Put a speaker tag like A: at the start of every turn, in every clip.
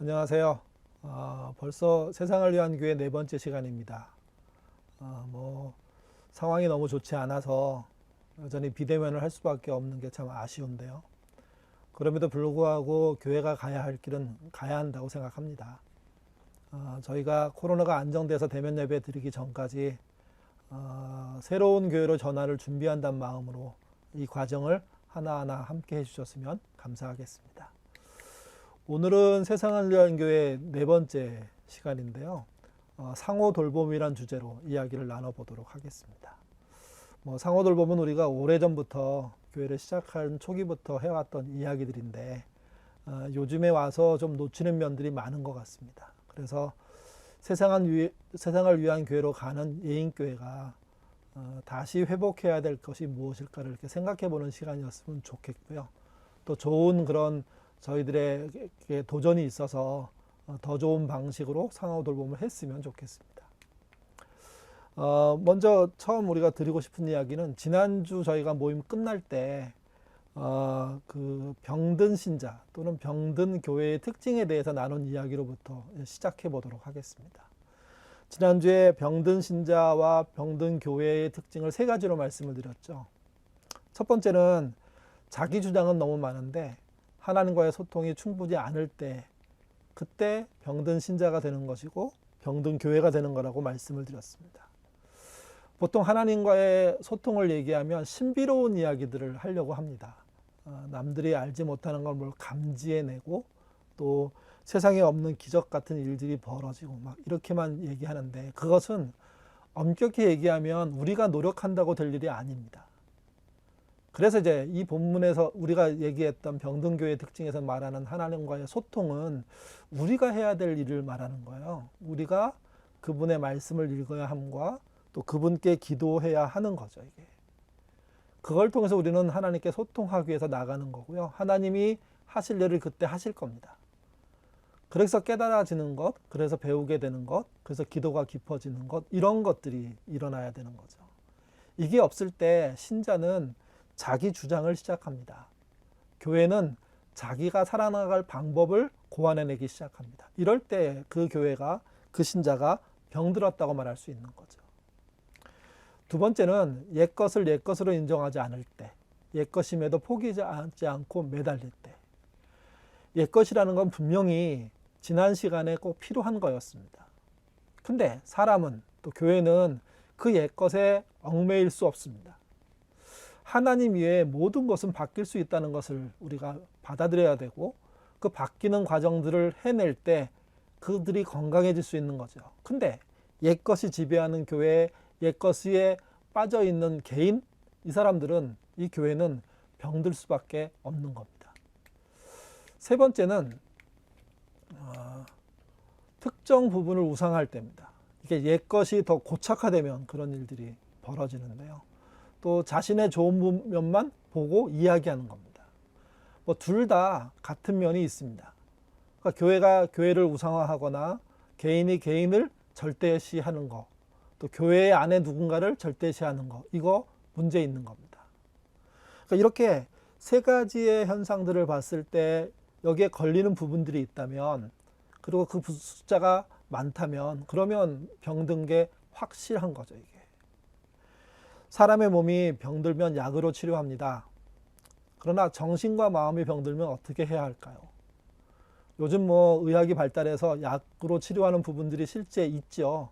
A: 안녕하세요. 벌써 세상을 위한 교회 네 번째 시간입니다. 상황이 너무 좋지 않아서 여전히 비대면을 할 수밖에 없는 게 참 아쉬운데요. 그럼에도 불구하고 교회가 가야 할 길은 가야 한다고 생각합니다. 저희가 코로나가 안정돼서 대면 예배 드리기 전까지 새로운 교회로 전환을 준비한다는 마음으로 이 과정을 하나하나 함께 해주셨으면 감사하겠습니다. 오늘은 세상을 위한 교회 네 번째 시간인데요. 상호 돌봄이란 주제로 이야기를 나눠보도록 하겠습니다. 상호 돌봄은 우리가 오래전부터 교회를 시작한 초기부터 해왔던 이야기들인데 요즘에 와서 좀 놓치는 면들이 많은 것 같습니다. 그래서 세상을 위한 교회로 가는 예인교회가 다시 회복해야 될 것이 무엇일까를 이렇게 생각해보는 시간이었으면 좋겠고요. 또 좋은 그런 저희들의 도전이 있어서 더 좋은 방식으로 상호 돌봄을 했으면 좋겠습니다. 먼저 처음 우리가 드리고 싶은 이야기는 지난주 저희가 모임 끝날 때 그 병든 신자 또는 병든 교회의 특징에 대해서 나눈 이야기로부터 시작해 보도록 하겠습니다. 지난주에 병든 신자와 병든 교회의 특징을 세 가지로 말씀을 드렸죠. 첫 번째는 자기 주장은 너무 많은데 하나님과의 소통이 충분히 않을 때 그때 병든 신자가 되는 것이고 병든 교회가 되는 거라고 말씀을 드렸습니다. 보통 하나님과의 소통을 얘기하면 신비로운 이야기들을 하려고 합니다. 남들이 알지 못하는 걸 뭘 감지해내고 또 세상에 없는 기적 같은 일들이 벌어지고 막 이렇게만 얘기하는데 그것은 엄격히 얘기하면 우리가 노력한다고 될 일이 아닙니다. 그래서 이제 이 본문에서 우리가 얘기했던 병든교회의 특징에서 말하는 하나님과의 소통은 우리가 해야 될 일을 말하는 거예요. 우리가 그분의 말씀을 읽어야 함과 또 그분께 기도해야 하는 거죠, 이게. 그걸 통해서 우리는 하나님께 소통하기 위해서 나가는 거고요. 하나님이 하실 일을 그때 하실 겁니다. 그래서 깨달아지는 것, 그래서 배우게 되는 것, 그래서 기도가 깊어지는 것, 이런 것들이 일어나야 되는 거죠. 이게 없을 때 신자는 자기 주장을 시작합니다. 교회는 자기가 살아나갈 방법을 고안해내기 시작합니다. 이럴 때 그 교회가, 그 신자가 병들었다고 말할 수 있는 거죠. 두 번째는 옛것을 옛것으로 인정하지 않을 때, 옛것임에도 포기하지 않고 매달릴 때. 옛것이라는 건 분명히 지난 시간에 꼭 필요한 거였습니다. 근데 사람은, 또 교회는 그 옛것에 얽매일 수 없습니다. 하나님 외에 모든 것은 바뀔 수 있다는 것을 우리가 받아들여야 되고 그 바뀌는 과정들을 해낼 때 그들이 건강해질 수 있는 거죠. 근데 옛것이 지배하는 교회, 옛것에 빠져있는 개인, 이 사람들은, 이 교회는 병들 수밖에 없는 겁니다. 세 번째는 특정 부분을 우상할 때입니다. 이게 옛것이 더 고착화되면 그런 일들이 벌어지는데요. 또 자신의 좋은 면만 보고 이야기하는 겁니다. 둘 다 같은 면이 있습니다. 그러니까 교회가 교회를 우상화하거나 개인이 개인을 절대시하는 거, 또 교회 안에 누군가를 절대시하는 거, 이거 문제 있는 겁니다. 그러니까 이렇게 세 가지의 현상들을 봤을 때 여기에 걸리는 부분들이 있다면, 그리고 그 숫자가 많다면, 그러면 병든 게 확실한 거죠, 이게. 사람의 몸이 병들면 약으로 치료합니다. 그러나 정신과 마음이 병들면 어떻게 해야 할까요? 요즘 의학이 발달해서 약으로 치료하는 부분들이 실제 있죠.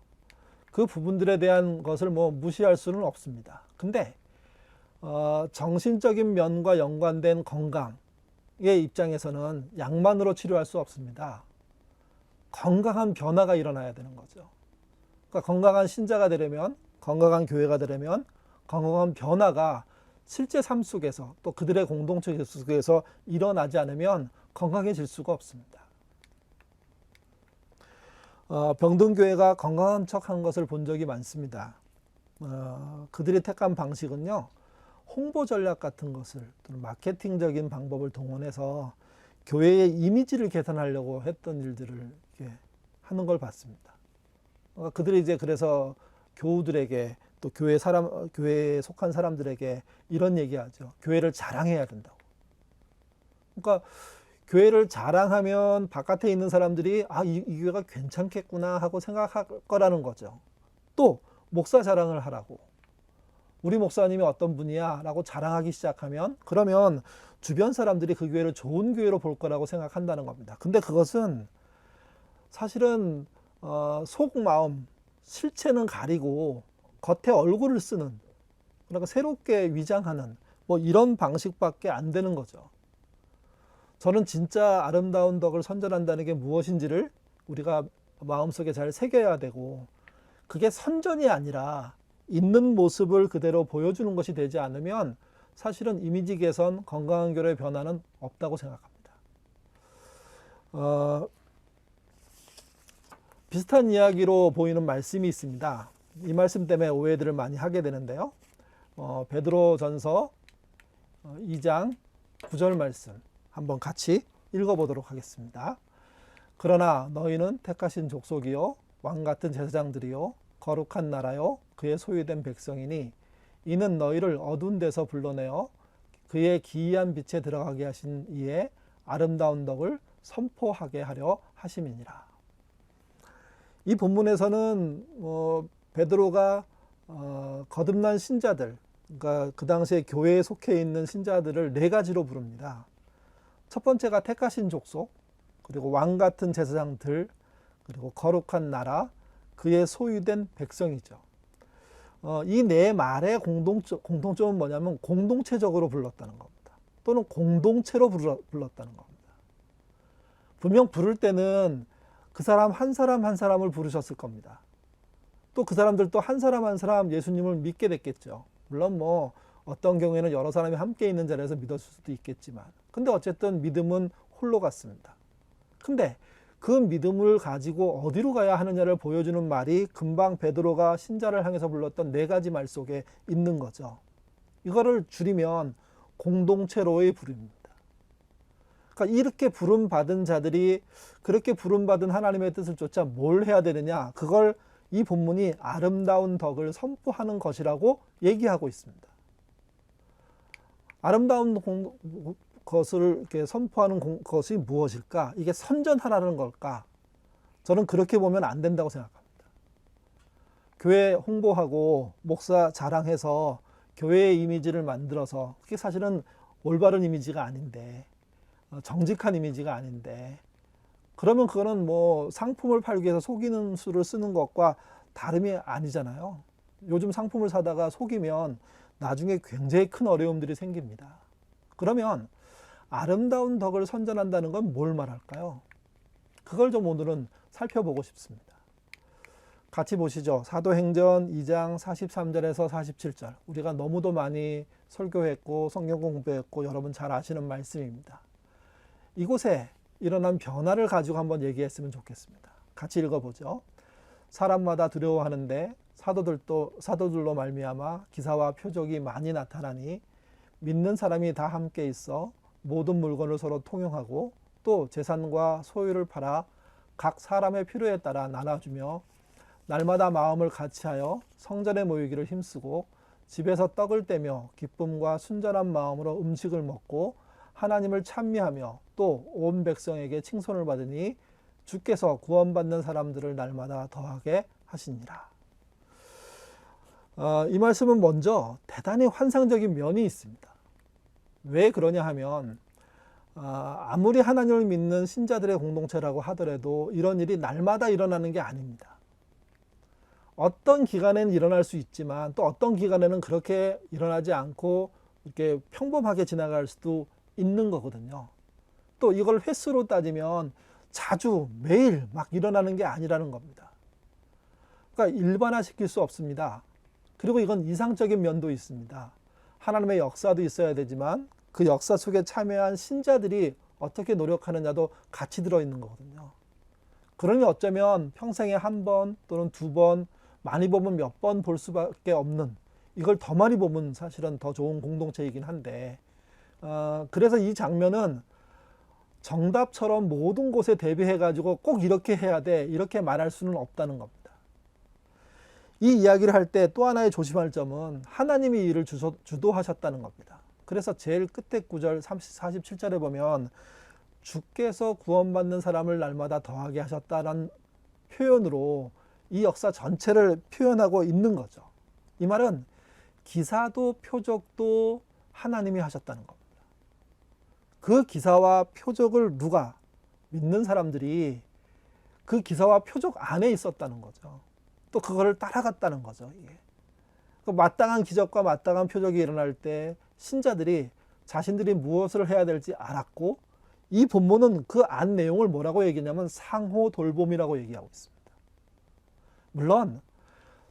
A: 그 부분들에 대한 것을 무시할 수는 없습니다. 근데 정신적인 면과 연관된 건강의 입장에서는 약만으로 치료할 수 없습니다. 건강한 변화가 일어나야 되는 거죠. 그러니까 건강한 신자가 되려면, 건강한 교회가 되려면 건강한 변화가 실제 삶 속에서 또 그들의 공동체 속에서 일어나지 않으면 건강해질 수가 없습니다. 병든 교회가 건강한 척한 것을 본 적이 많습니다. 그들이 택한 방식은요, 홍보 전략 같은 것을, 또는 마케팅적인 방법을 동원해서 교회의 이미지를 개선하려고 했던 일들을 이렇게 하는 걸 봤습니다. 그들이 이제 그래서 교우들에게 또 교회에 속한 사람들에게 이런 얘기하죠. 교회를 자랑해야 된다고. 그러니까 교회를 자랑하면 바깥에 있는 사람들이 이 교회가 괜찮겠구나 하고 생각할 거라는 거죠. 또 목사 자랑을 하라고. 우리 목사님이 어떤 분이야 라고 자랑하기 시작하면 그러면 주변 사람들이 그 교회를 좋은 교회로 볼 거라고 생각한다는 겁니다. 근데 그것은 사실은 속마음, 실체는 가리고 겉에 얼굴을 쓰는, 그러니까 새롭게 위장하는 뭐 이런 방식밖에 안 되는 거죠. 저는 진짜 아름다운 덕을 선전한다는 게 무엇인지를 우리가 마음속에 잘 새겨야 되고, 그게 선전이 아니라 있는 모습을 그대로 보여주는 것이 되지 않으면 사실은 이미지 개선, 건강한 교회의 변화는 없다고 생각합니다. 비슷한 이야기로 보이는 말씀이 있습니다. 이 말씀 때문에 오해들을 많이 하게 되는데요. 베드로전서 2장 9절 말씀 한번 같이 읽어보도록 하겠습니다. 그러나 너희는 택하신 족속이요 왕같은 제사장들이요 거룩한 나라요 그의 소유된 백성이니 이는 너희를 어두운 데서 불러내어 그의 기이한 빛에 들어가게 하신 이의 아름다운 덕을 선포하게 하려 하심이니라. 이 본문에서는 베드로가 거듭난 신자들, 그러니까 그 당시에 교회에 속해 있는 신자들을 네 가지로 부릅니다. 첫 번째가 택하신 족속, 그리고 왕 같은 제사장들, 그리고 거룩한 나라, 그의 소유된 백성이죠. 이 네 말의 공통점은 뭐냐면 공동체적으로 불렀다는 겁니다. 또는 공동체로 불렀다는 겁니다. 분명 부를 때는 그 사람 한 사람을 부르셨을 겁니다. 또 그 사람들도 한 사람 한 사람 예수님을 믿게 됐겠죠. 물론 뭐 어떤 경우에는 여러 사람이 함께 있는 자리에서 믿었을 수도 있겠지만, 근데 어쨌든 믿음은 홀로 갔습니다. 근데 그 믿음을 가지고 어디로 가야 하느냐를 보여주는 말이 금방 베드로가 신자를 향해서 불렀던 네 가지 말 속에 있는 거죠. 이거를 줄이면 공동체로의 부름입니다. 그러니까 이렇게 부름받은 자들이 그렇게 부름받은 하나님의 뜻을 쫓아 뭘 해야 되느냐, 그걸 이 본문이 아름다운 덕을 선포하는 것이라고 얘기하고 있습니다. 아름다운 것을 이렇게 선포하는 것이 무엇일까? 이게 선전하라는 걸까? 저는 그렇게 보면 안 된다고 생각합니다. 교회 홍보하고 목사 자랑해서 교회의 이미지를 만들어서, 그게 사실은 올바른 이미지가 아닌데, 정직한 이미지가 아닌데, 그러면 그거는 뭐 상품을 팔기 위해서 속이는 수를 쓰는 것과 다름이 아니잖아요. 요즘 상품을 사다가 속이면 나중에 굉장히 큰 어려움들이 생깁니다. 그러면 아름다운 덕을 선전한다는 건 뭘 말할까요? 그걸 좀 오늘은 살펴보고 싶습니다. 같이 보시죠. 사도행전 2장 43절에서 47절. 우리가 너무도 많이 설교했고 성경 공부했고 여러분 잘 아시는 말씀입니다. 이곳에 일어난 변화를 가지고 한번 얘기했으면 좋겠습니다. 같이 읽어보죠. 사람마다 두려워하는데 사도들로 말미암아 기사와 표적이 많이 나타나니 믿는 사람이 다 함께 있어 모든 물건을 서로 통용하고 또 재산과 소유를 팔아 각 사람의 필요에 따라 나눠주며 날마다 마음을 같이하여 성전에 모이기를 힘쓰고 집에서 떡을 떼며 기쁨과 순전한 마음으로 음식을 먹고 하나님을 찬미하며 또 온 백성에게 칭송을 받으니 주께서 구원받는 사람들을 날마다 더하게 하시니라. 이 말씀은 먼저 대단히 환상적인 면이 있습니다. 왜 그러냐 하면 아무리 하나님을 믿는 신자들의 공동체라고 하더라도 이런 일이 날마다 일어나는 게 아닙니다. 어떤 기간에는 일어날 수 있지만 또 어떤 기간에는 그렇게 일어나지 않고 이렇게 평범하게 지나갈 수도 있는 거거든요. 또 이걸 횟수로 따지면 자주 매일 막 일어나는 게 아니라는 겁니다. 그러니까 일반화시킬 수 없습니다. 그리고 이건 이상적인 면도 있습니다. 하나님의 역사도 있어야 되지만 그 역사 속에 참여한 신자들이 어떻게 노력하느냐도 같이 들어있는 거거든요. 그러니 어쩌면 평생에 한 번 또는 두 번, 많이 보면 몇 번 볼 수밖에 없는, 이걸 더 많이 보면 사실은 더 좋은 공동체이긴 한데, 그래서 이 장면은 정답처럼 모든 곳에 대비해가지고 꼭 이렇게 해야 돼, 이렇게 말할 수는 없다는 겁니다. 이 이야기를 할 때 또 하나의 조심할 점은 하나님이 이를 주도하셨다는 겁니다. 그래서 제일 끝에 구절 47절에 보면 주께서 구원받는 사람을 날마다 더하게 하셨다는 표현으로 이 역사 전체를 표현하고 있는 거죠. 이 말은 기사도 표적도 하나님이 하셨다는 겁니다. 그 기사와 표적을 누가 믿는 사람들이 그 기사와 표적 안에 있었다는 거죠. 또 그거를 따라갔다는 거죠. 이게. 마땅한 기적과 마땅한 표적이 일어날 때 신자들이 자신들이 무엇을 해야 될지 알았고, 이 본문은 그 안 내용을 뭐라고 얘기냐면 상호 돌봄이라고 얘기하고 있습니다. 물론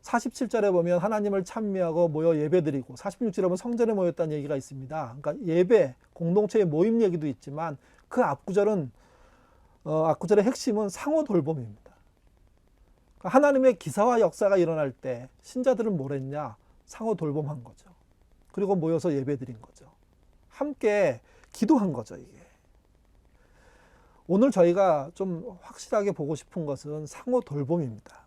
A: 47절에 보면 하나님을 찬미하고 모여 예배드리고, 46절에 보면 성전에 모였다는 얘기가 있습니다. 그러니까 예배, 공동체의 모임 얘기도 있지만 그 앞구절은 앞구절의 핵심은 상호 돌봄입니다. 그러니까 하나님의 기사와 역사가 일어날 때 신자들은 뭘 했냐? 상호 돌봄한 거죠. 그리고 모여서 예배드린 거죠. 함께 기도한 거죠, 이게. 오늘 저희가 좀 확실하게 보고 싶은 것은 상호 돌봄입니다.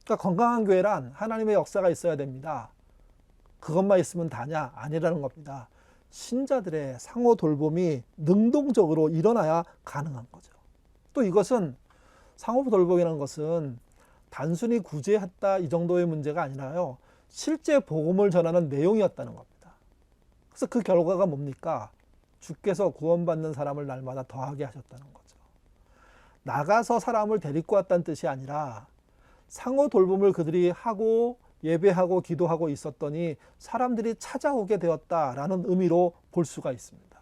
A: 그러니까 건강한 교회란 하나님의 역사가 있어야 됩니다. 그것만 있으면 다냐? 아니라는 겁니다. 신자들의 상호 돌봄이 능동적으로 일어나야 가능한 거죠. 또 이것은 상호 돌봄이라는 것은 단순히 구제했다 이 정도의 문제가 아니라요, 실제 복음을 전하는 내용이었다는 겁니다. 그래서 그 결과가 뭡니까? 주께서 구원받는 사람을 날마다 더하게 하셨다는 거죠. 나가서 사람을 데리고 왔다는 뜻이 아니라 상호 돌봄을 그들이 하고 예배하고 기도하고 있었더니 사람들이 찾아오게 되었다라는 의미로 볼 수가 있습니다.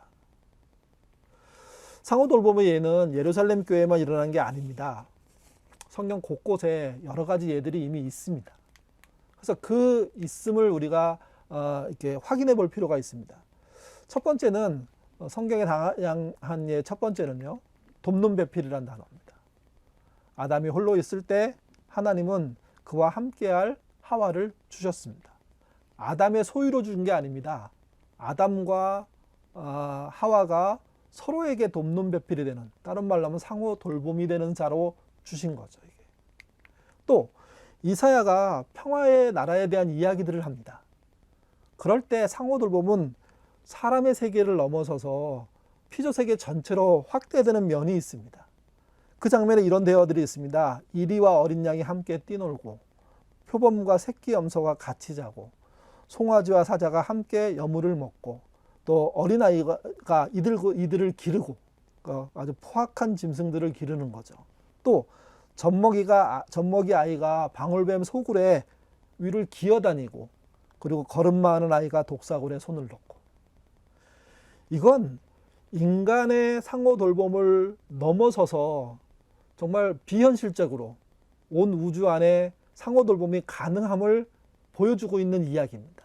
A: 상호 돌봄의 예는 예루살렘 교회만 일어난 게 아닙니다. 성경 곳곳에 여러 가지 예들이 이미 있습니다. 그래서 그 있음을 우리가 이렇게 확인해 볼 필요가 있습니다. 첫 번째는 성경에 다양한 예 첫 번째는요, 돕는 배필이라는 단어입니다. 아담이 홀로 있을 때 하나님은 그와 함께할 하와를 주셨습니다. 아담의 소유로 준 게 아닙니다. 아담과 하와가 서로에게 돕는 배필이 되는, 다른 말로 하면 상호 돌봄이 되는 자로 주신 거죠. 이게. 또 이사야가 평화의 나라에 대한 이야기들을 합니다. 그럴 때 상호 돌봄은 사람의 세계를 넘어서서 피조 세계 전체로 확대되는 면이 있습니다. 그 장면에 이런 대화들이 있습니다. 이리와 어린 양이 함께 뛰놀고, 표범과 새끼 염소가 같이 자고, 송아지와 사자가 함께 여물을 먹고, 또 어린아이가 이들을 기르고, 아주 포악한 짐승들을 기르는 거죠. 또 젖먹이 아이가 방울뱀 소굴에 위를 기어다니고, 그리고 걸음마하는 아이가 독사굴에 손을 넣고. 이건 인간의 상호 돌봄을 넘어서서 정말 비현실적으로 온 우주 안에 상호 돌봄이 가능함을 보여주고 있는 이야기입니다.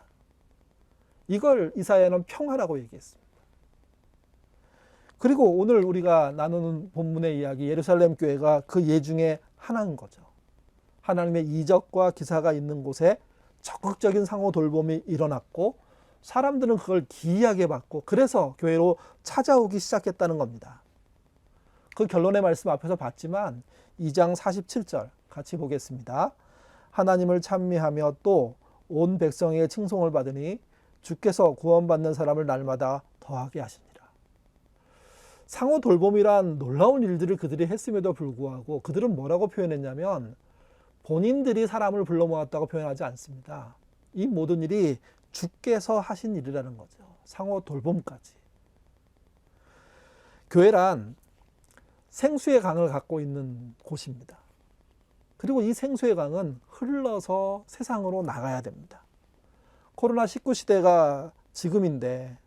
A: 이걸 이사야는 평화라고 얘기했습니다. 그리고 오늘 우리가 나누는 본문의 이야기, 예루살렘 교회가 그 예 중에 하나인 거죠. 하나님의 이적과 기사가 있는 곳에 적극적인 상호 돌봄이 일어났고, 사람들은 그걸 기이하게 봤고, 그래서 교회로 찾아오기 시작했다는 겁니다. 그 결론의 말씀 앞에서 봤지만 2장 47절 같이 보겠습니다. 하나님을 찬미하며 또 온 백성에게 칭송을 받으니 주께서 구원받는 사람을 날마다 더하게 하시니라. 상호 돌봄이란 놀라운 일들을 그들이 했음에도 불구하고 그들은 뭐라고 표현했냐면, 본인들이 사람을 불러 모았다고 표현하지 않습니다. 이 모든 일이 주께서 하신 일이라는 거죠. 상호 돌봄까지. 교회란 생수의 강을 갖고 있는 곳입니다. 그리고 이 생수의 강은 흘러서 세상으로 나가야 됩니다. 코로나19 시대가 지금인데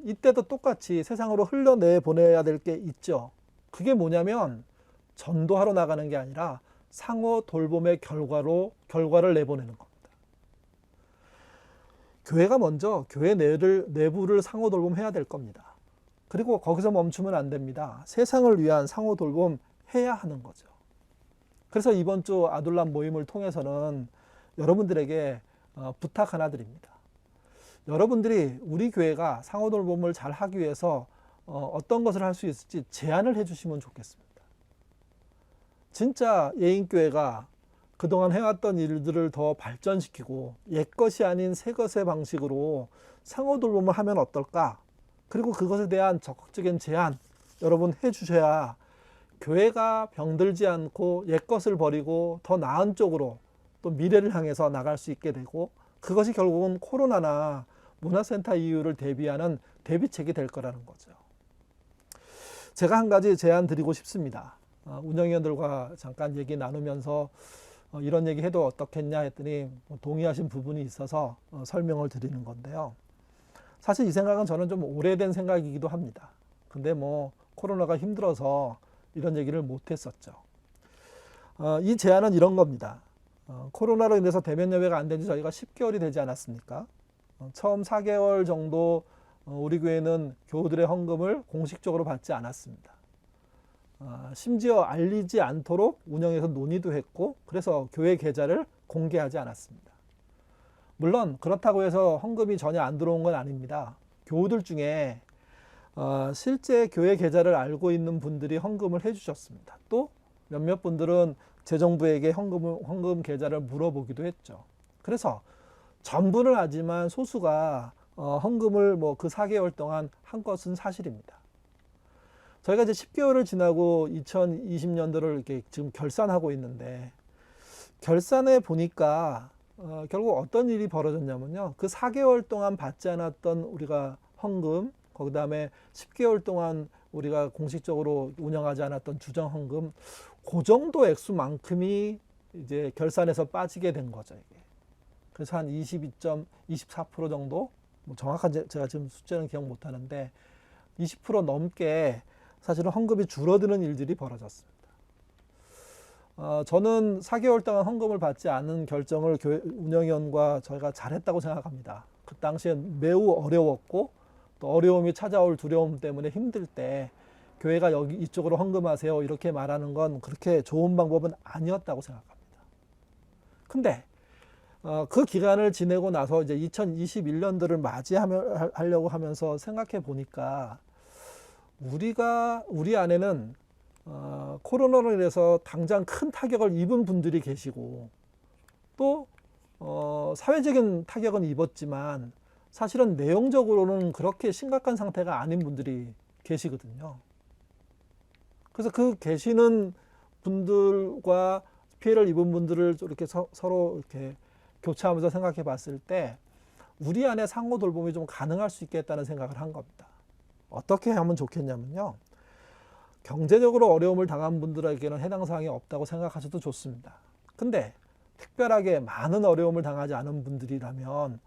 A: 이때도 똑같이 세상으로 흘러내보내야 될 게 있죠. 그게 뭐냐면 전도하러 나가는 게 아니라 상호 돌봄의 결과를 내보내는 겁니다. 교회가 먼저 교회 내부를 상호 돌봄해야 될 겁니다. 그리고 거기서 멈추면 안 됩니다. 세상을 위한 상호 돌봄 해야 하는 거죠. 그래서 이번 주 아둘람 모임을 통해서는 여러분들에게 부탁 하나 드립니다. 여러분들이 우리 교회가 상호 돌봄을 잘 하기 위해서 어떤 것을 할 수 있을지 제안을 해주시면 좋겠습니다. 진짜 예인교회가 그동안 해왔던 일들을 더 발전시키고 옛것이 아닌 새것의 방식으로 상호 돌봄을 하면 어떨까? 그리고 그것에 대한 적극적인 제안 여러분 해주셔야 교회가 병들지 않고 옛것을 버리고 더 나은 쪽으로 또 미래를 향해서 나갈 수 있게 되고, 그것이 결국은 코로나나 문화센터 이후를 대비하는 대비책이 될 거라는 거죠. 제가 한 가지 제안 드리고 싶습니다. 운영위원들과 잠깐 얘기 나누면서 이런 얘기 해도 어떻겠냐 했더니 동의하신 부분이 있어서 설명을 드리는 건데요. 사실 이 생각은 저는 좀 오래된 생각이기도 합니다. 근데 뭐 코로나가 힘들어서 이런 얘기를 못 했었죠. 이 제안은 이런 겁니다. 코로나로 인해서 대면 예배가 안 된 지 저희가 10개월이 되지 않았습니까? 처음 4개월 정도 우리 교회는 교우들의 헌금을 공식적으로 받지 않았습니다. 심지어 알리지 않도록 운영에서 논의도 했고, 그래서 교회 계좌를 공개하지 않았습니다. 물론 그렇다고 해서 헌금이 전혀 안 들어온 건 아닙니다. 교우들 중에 실제 교회 계좌를 알고 있는 분들이 헌금을 해주셨습니다. 또 몇몇 분들은 재정부에게 헌금 계좌를 물어보기도 했죠. 그래서 전부는 아니지만 소수가 헌금을 뭐 그 4개월 동안 한 것은 사실입니다. 저희가 이제 10개월을 지나고 2020년도를 이렇게 지금 결산하고 있는데, 결산해 보니까 결국 어떤 일이 벌어졌냐면요. 그 4개월 동안 받지 않았던 우리가 헌금, 그 다음에 10개월 동안 우리가 공식적으로 운영하지 않았던 주정 헌금, 그 정도 액수만큼이 이제 결산에서 빠지게 된 거죠, 이게. 그래서 한 22.24% 정도, 뭐 정확한 제가 지금 숫자는 기억 못 하는데 20% 넘게 사실은 헌금이 줄어드는 일들이 벌어졌습니다. 저는 4개월 동안 헌금을 받지 않은 결정을 교회 운영위원과 저희가 잘했다고 생각합니다. 그 당시엔 매우 어려웠고, 또 어려움이 찾아올 두려움 때문에 힘들 때 교회가 여기 이쪽으로 헌금하세요 이렇게 말하는 건 그렇게 좋은 방법은 아니었다고 생각합니다. 근데 그 기간을 지내고 나서 이제 2021년도를 맞이하려고 하면서 생각해 보니까 우리 안에는 코로나로 인해서 당장 큰 타격을 입은 분들이 계시고, 또 사회적인 타격은 입었지만 사실은 내용적으로는 그렇게 심각한 상태가 아닌 분들이 계시거든요. 그래서 그 계시는 분들과 피해를 입은 분들을 이렇게 서로 이렇게 교차하면서 생각해 봤을 때 우리 안에 상호 돌봄이 좀 가능할 수 있겠다는 생각을 한 겁니다. 어떻게 하면 좋겠냐면요. 경제적으로 어려움을 당한 분들에게는 해당 사항이 없다고 생각하셔도 좋습니다. 근데 특별하게 많은 어려움을 당하지 않은 분들이라면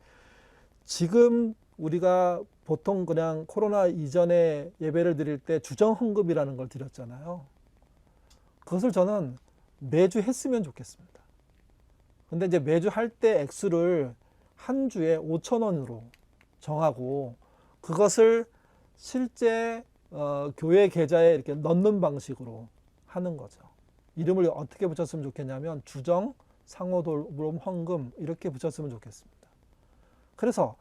A: 지금 우리가 보통 그냥 코로나 이전에 예배를 드릴 때 주정 헌금이라는 걸 드렸잖아요. 그것을 저는 매주 했으면 좋겠습니다. 근데 이제 매주 할 때 액수를 한 주에 5,000원으로 정하고 그것을 실제 교회 계좌에 이렇게 넣는 방식으로 하는 거죠. 이름을 어떻게 붙였으면 좋겠냐면 주정, 상호돌봄, 헌금 이렇게 붙였으면 좋겠습니다. 그래서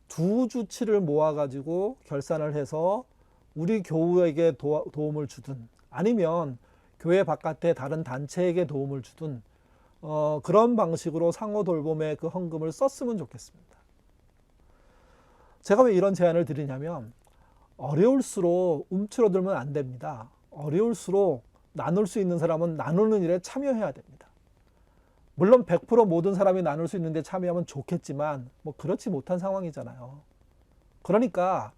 A: 두 주치를 모아가지고 결산을 해서 우리 교우에게 도움을 주든 아니면 교회 바깥에 다른 단체에게 도움을 주든 그런 방식으로 상호돌봄의 그 헌금을 썼으면 좋겠습니다. 제가 왜 이런 제안을 드리냐면 어려울수록 움츠러들면 안 됩니다. 어려울수록 나눌 수 있는 사람은 나누는 일에 참여해야 됩니다. 물론 100% 모든 사람이 나눌 수 있는데 참여하면 좋겠지만 뭐 그렇지 못한 상황이잖아요. 그러니까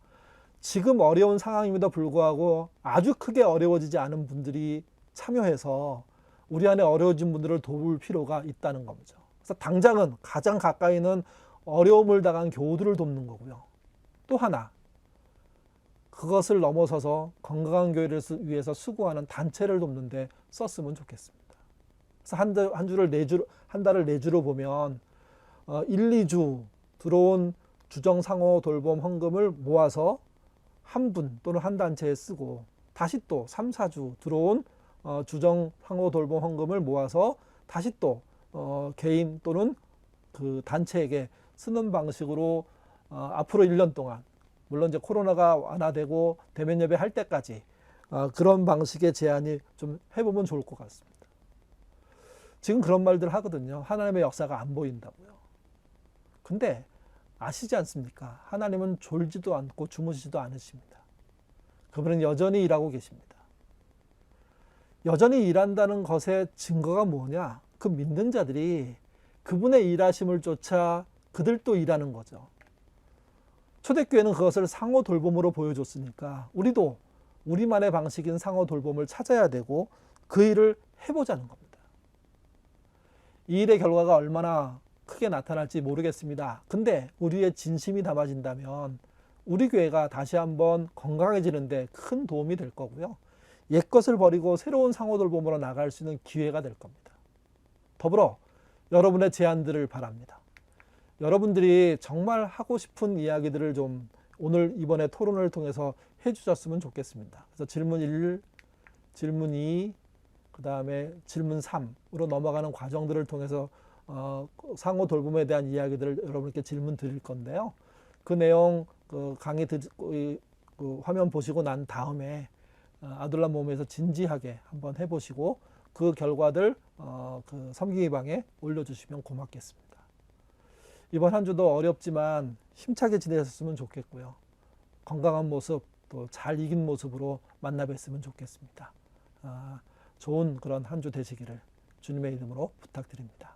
A: 지금 어려운 상황임에도 불구하고 아주 크게 어려워지지 않은 분들이 참여해서 우리 안에 어려워진 분들을 도울 필요가 있다는 거죠. 그래서 당장은 가장 가까이는 어려움을 당한 교우들을 돕는 거고요. 또 하나, 그것을 넘어서서 건강한 교회를 위해서 수고하는 단체를 돕는 데 썼으면 좋겠습니다. 그래서 한 달을 4주로 보면 1, 2주 들어온 주정상호 돌봄 헌금을 모아서 한 분 또는 한 단체에 쓰고 다시 또 3, 4주 들어온 주정상호 돌봄 헌금을 모아서 다시 또 개인 또는 그 단체에게 쓰는 방식으로 앞으로 1년 동안, 물론 이제 코로나가 완화되고 대면 예배 할 때까지 그런 방식의 제안이 좀 해보면 좋을 것 같습니다. 지금 그런 말들 하거든요. 하나님의 역사가 안 보인다고요. 근데 아시지 않습니까? 하나님은 졸지도 않고 주무시지도 않으십니다. 그분은 여전히 일하고 계십니다. 여전히 일한다는 것의 증거가 뭐냐? 그 믿는 자들이 그분의 일하심을 쫓아 그들도 일하는 거죠. 초대교회는 그것을 상호 돌봄으로 보여줬으니까 우리도 우리만의 방식인 상호 돌봄을 찾아야 되고 그 일을 해보자는 겁니다. 이 일의 결과가 얼마나 크게 나타날지 모르겠습니다. 근데 우리의 진심이 담아진다면 우리 교회가 다시 한번 건강해지는데 큰 도움이 될 거고요. 옛것을 버리고 새로운 상호 돌봄으로 나갈 수 있는 기회가 될 겁니다. 더불어 여러분의 제안들을 바랍니다. 여러분들이 정말 하고 싶은 이야기들을 좀 오늘 이번에 토론을 통해서 해주셨으면 좋겠습니다. 그래서 질문 1, 질문 2, 그 다음에 질문 3으로 넘어가는 과정들을 통해서 상호 돌봄에 대한 이야기들을 여러분께 질문 드릴 건데요. 그 내용 강의 화면 보시고 난 다음에 아둘람 모임에서 진지하게 한번 해보시고 그 결과들 그 섬기기방에 올려주시면 고맙겠습니다. 이번 한 주도 어렵지만 힘차게 지내셨으면 좋겠고요. 건강한 모습 또 잘 이긴 모습으로 만나 뵀으면 좋겠습니다. 좋은 그런 한 주 되시기를 주님의 이름으로 부탁드립니다.